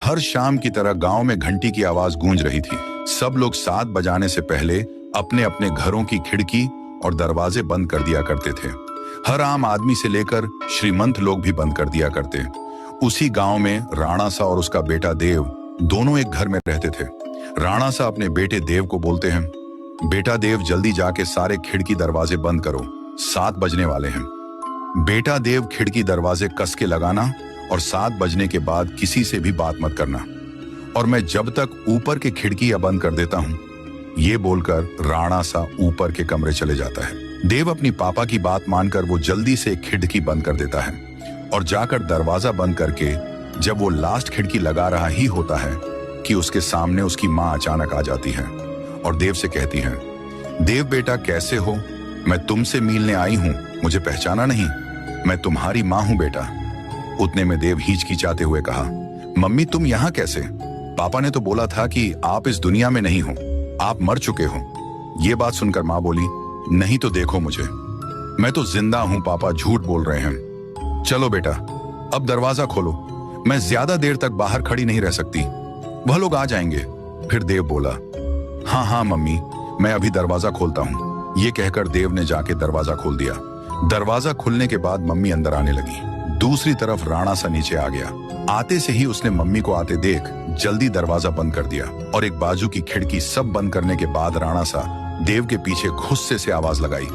हर शाम की तरह गांव में घंटी की आवाज गूंज रही थी। सब लोग 7 बजाने से पहले अपने अपने घरों की खिड़की और दरवाजे बंद कर दिया करते थे। हर आम आदमी से लेकर श्रीमंत लोग भी बंद कर दिया करते। उसी गांव में राणा सा और उसका बेटा देव दोनों एक घर में रहते थे। राणा सा अपने बेटे देव को बोलते हैं, बेटा देव जल्दी जाके सारे खिड़की दरवाजे बंद करो, 7 बजने वाले हैं। बेटा देव खिड़की दरवाजे कस के लगाना और 7 बजने के बाद किसी से भी बात मत करना, और मैं जब तक ऊपर के खिड़कियां बंद कर देता हूं। ये बोलकर राणा सा ऊपर के कमरे चले जाता है। देव अपनी पापा की बात मानकर वो जल्दी से खिड़की बंद कर देता है और जाकर दरवाजा बंद करके जब वो लास्ट खिड़की लगा रहा ही होता है कि उसके सामने उसकी माँ अचानक आ जाती है और देव से कहती है, देव बेटा कैसे हो? मैं तुमसे मिलने आई हूं, मुझे पहचाना नहीं? मैं तुम्हारी माँ हूं बेटा। उतने में देव हिचकिचाते हुए कहा, मम्मी तुम यहाँ कैसे? पापा ने तो बोला था कि आप इस दुनिया में नहीं हो, आप मर चुके हो। ये बात सुनकर माँ बोली, नहीं तो देखो मुझे, मैं तो जिंदा हूं पापा, झूठ बोल रहे हैं। चलो बेटा अब दरवाजा खोलो, मैं ज्यादा देर तक बाहर खड़ी नहीं रह सकती, वह लोग आ जाएंगे। फिर देव बोला, हाँ हाँ मम्मी, मैं अभी दरवाजा खोलता हूँ। ये कहकर देव ने जाके दरवाजा खोल दिया। दरवाजा खुलने के बाद मम्मी अंदर आने लगी। दूसरी तरफ राणा सा नीचे आ गया। आते से ही उसने मम्मी को आते देख जल्दी दरवाजा बंद कर दिया और एक बाजू की खिड़की सब बंद करने के बाद राणा सा देव के पीछे गुस्से से आवाज लगाई।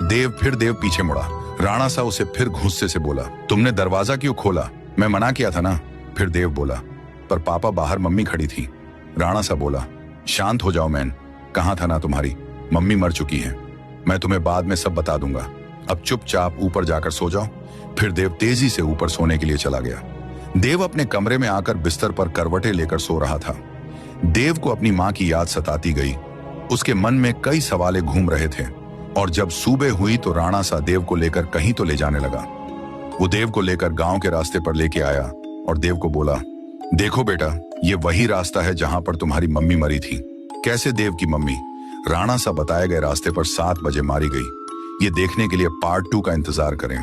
देव पीछे मुड़ा। राणा सा उसे फिर गुस्से से बोला, तुमने दरवाजा क्यों खोला? मैं मना किया था ना। फिर देव बोला, पर पापा बाहर मम्मी खड़ी थी। राणा सा बोला, शांत हो जाओ मैन, कहाँ था ना तुम्हारी, मम्मी मर चुकी है, मैं तुम्हें बाद में सब बता दूंगा, अब चुपचाप ऊपर जाकर सो जाओ। फिर देव तेजी से ऊपर सोने के लिए चला गया। देव अपने कमरे में आकर बिस्तर पर करवटें लेकर सो रहा था। देव को अपनी माँ की याद सताती गई। उसके मन में कई सवाल घूम रहे थे और जब सुबह हुई तो राणा सा देव को लेकर कहीं तो ले जाने लगा। वो देव को लेकर गांव के रास्ते पर लेके आया और देव को बोला, देखो बेटा, ये वही रास्ता है जहां पर तुम्हारी मम्मी मरी थी। कैसे देव की मम्मी? राणा सा बताए गए रास्ते पर 7 बजे मारी गई। ये देखने के लिए पार्ट 2 का इंतजार करें।